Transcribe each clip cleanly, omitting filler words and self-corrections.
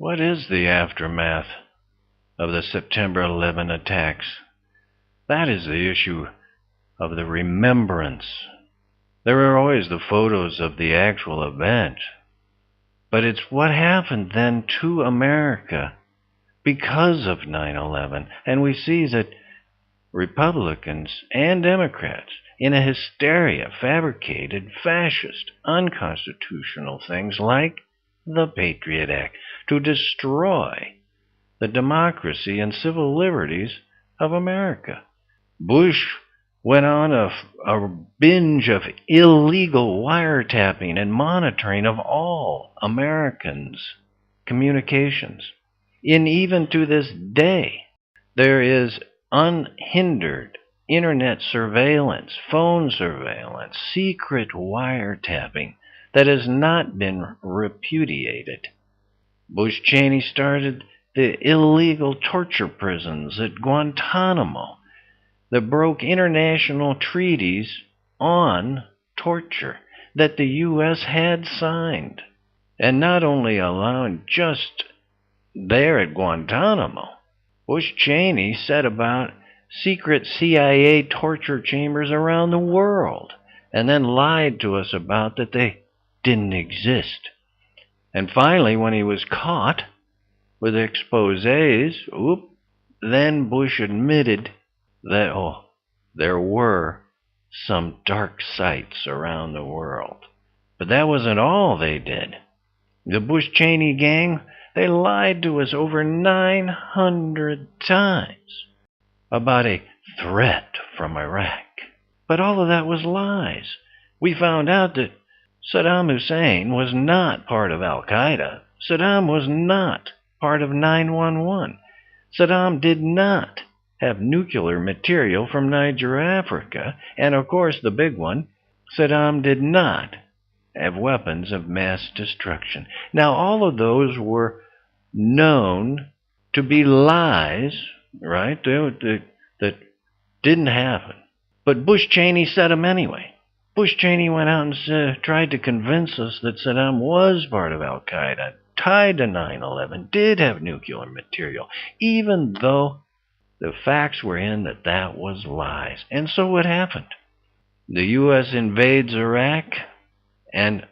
What is the aftermath of the September 11 attacks? That is the issue of the remembrance. There are always the photos of the actual event, but it's what happened then to America because of 9/11. And we see that Republicans and Democrats, in a hysteria, fabricated fascist, unconstitutional things like the Patriot Act to destroy the democracy and civil liberties of America. Bush went on a binge of illegal wiretapping and monitoring of all Americans' communications. And even to this day, there is unhindered internet surveillance, phone surveillance, secret wiretapping that has not been repudiated. Bush Cheney started the illegal torture prisons at Guantanamo that broke international treaties on torture that the U.S. had signed. And not only allowing just there at Guantanamo, Bush Cheney set about secret CIA torture chambers around the world and then lied to us about that they didn't exist. And finally, when he was caught with exposés, then Bush admitted that, there were some dark sites around the world. But that wasn't all they did. The Bush-Cheney gang, they lied to us over 900 times about a threat from Iraq. But all of that was lies. We found out that Saddam Hussein was not part of Al-Qaeda. Saddam was not part of 911. Saddam did not have nuclear material from Niger, Africa. And of course, the big one, Saddam did not have weapons of mass destruction. Now, all of those were known to be lies, right? That didn't happen. But Bush Cheney said them anyway. Bush Cheney went out and tried to convince us that Saddam was part of Al-Qaeda, tied to 9/11, did have nuclear material, even though the facts were in that was lies. And so what happened? The U.S. invades Iraq, and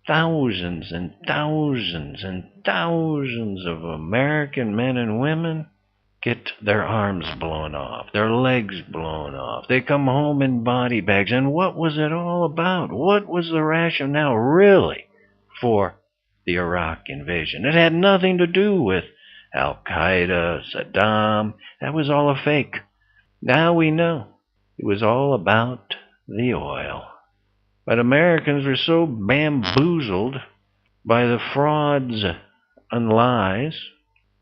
thousands and thousands and thousands of American men and women get their arms blown off, their legs blown off. They come home in body bags. And what was it all about? What was the rationale really for the Iraq invasion? It had nothing to do with Al-Qaeda, Saddam. That was all a fake. Now we know it was all about the oil. But Americans were so bamboozled by the frauds and lies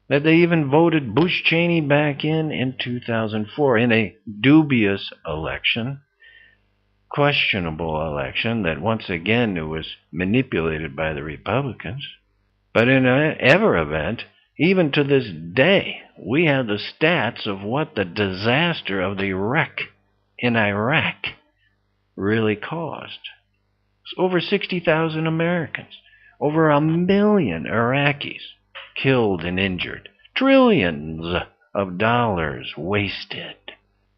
that they even voted Bush Cheney back in 2004 in a dubious election, questionable election that once again it was manipulated by the Republicans. But in every event, even to this day, we have the stats of what the disaster of the wreck in Iraq really caused. It's over 60,000 Americans, over 1 million Iraqis killed and injured, trillions of dollars wasted.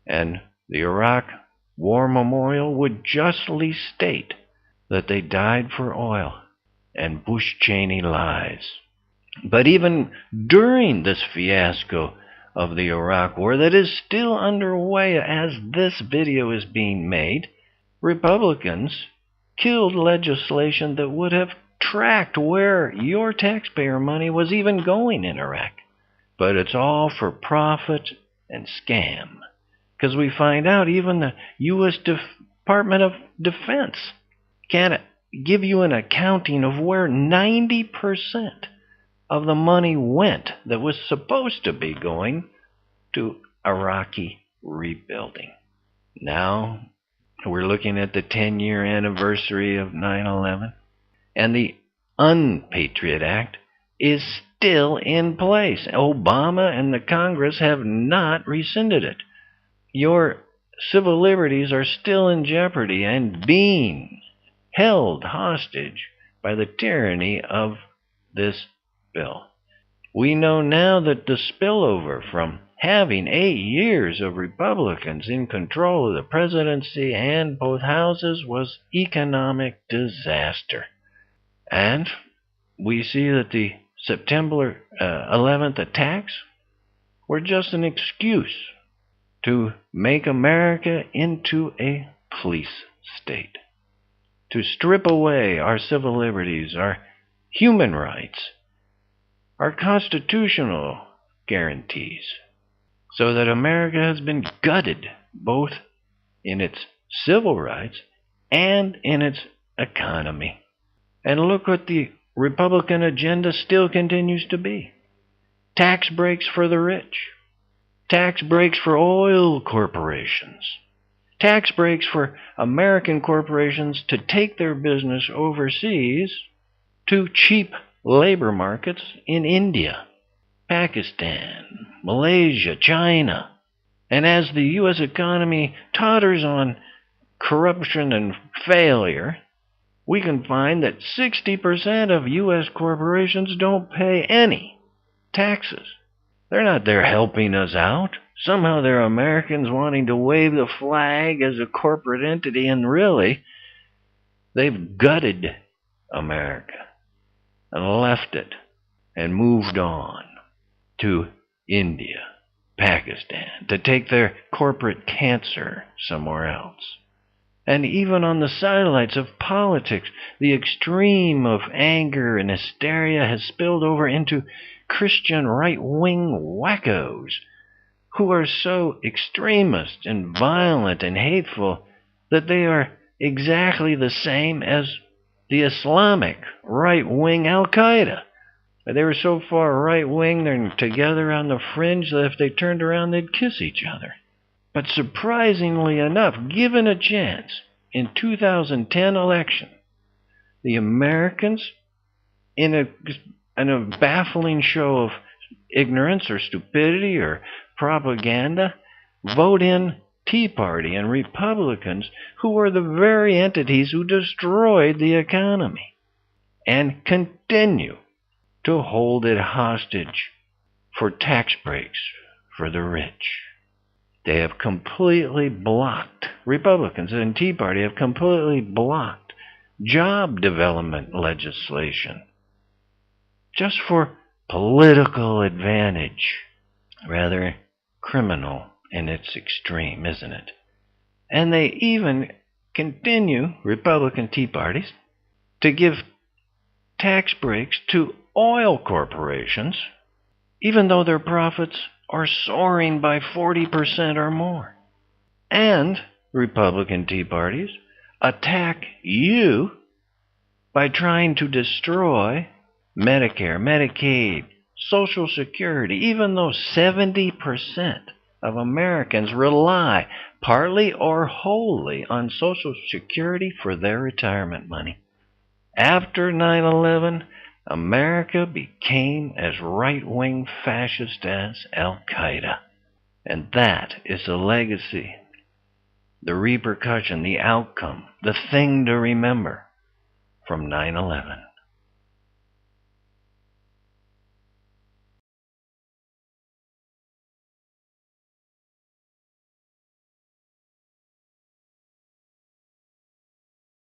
And the Iraq War Memorial would justly state that they died for oil and Bush Cheney lies. But even during this fiasco of the Iraq War that is still underway as this video is being made, Republicans killed legislation that would have tracked where your taxpayer money was even going in Iraq. But it's all for profit and scam. Because we find out even the U.S. Department of Defense can't give you an accounting of where 90% of the money went that was supposed to be going to Iraqi rebuilding. Now, we're looking at the 10-year anniversary of 9/11, and the Unpatriot Act is still in place. Obama and the Congress have not rescinded it. Your civil liberties are still in jeopardy and being held hostage by the tyranny of this bill. We know now that the spillover from having 8 years of Republicans in control of the presidency and both houses was economic disaster. And we see that the September 11th attacks were just an excuse to make America into a police state, to strip away our civil liberties, our human rights, our constitutional guarantees, so that America has been gutted both in its civil rights and in its economy. And look what the Republican agenda still continues to be. Tax breaks for the rich. Tax breaks for oil corporations. Tax breaks for American corporations to take their business overseas to cheap labor markets in India, Pakistan, Malaysia, China. And as the U.S. economy totters on corruption and failure, we can find that 60% of U.S. corporations don't pay any taxes. They're not there helping us out. Somehow they're Americans wanting to wave the flag as a corporate entity, and really, they've gutted America and left it and moved on to India, Pakistan, to take their corporate cancer somewhere else. And even on the sidelights of politics, the extreme of anger and hysteria has spilled over into Christian right-wing wackos who are so extremist and violent and hateful that they are exactly the same as the Islamic right-wing Al-Qaeda. They were so far right-wing, they're together on the fringe that if they turned around, they'd kiss each other. But surprisingly enough, given a chance, in 2010 election, the Americans, in a baffling show of ignorance or stupidity or propaganda, vote in Tea Party and Republicans who are the very entities who destroyed the economy and continue to hold it hostage for tax breaks for the rich. They have completely blocked, Republicans and Tea Party have completely blocked job development legislation just for political advantage. Rather criminal in its extreme, isn't it? And they even continue, Republican Tea Parties, to give tax breaks to oil corporations, even though their profits are soaring by 40% or more. And Republican Tea Parties attack you by trying to destroy Medicare, Medicaid, Social Security, even though 70% of Americans rely, partly or wholly, on Social Security for their retirement money. After 9/11, America became as right-wing fascist as Al-Qaeda. And that is the legacy, the repercussion, the outcome, the thing to remember from 9/11.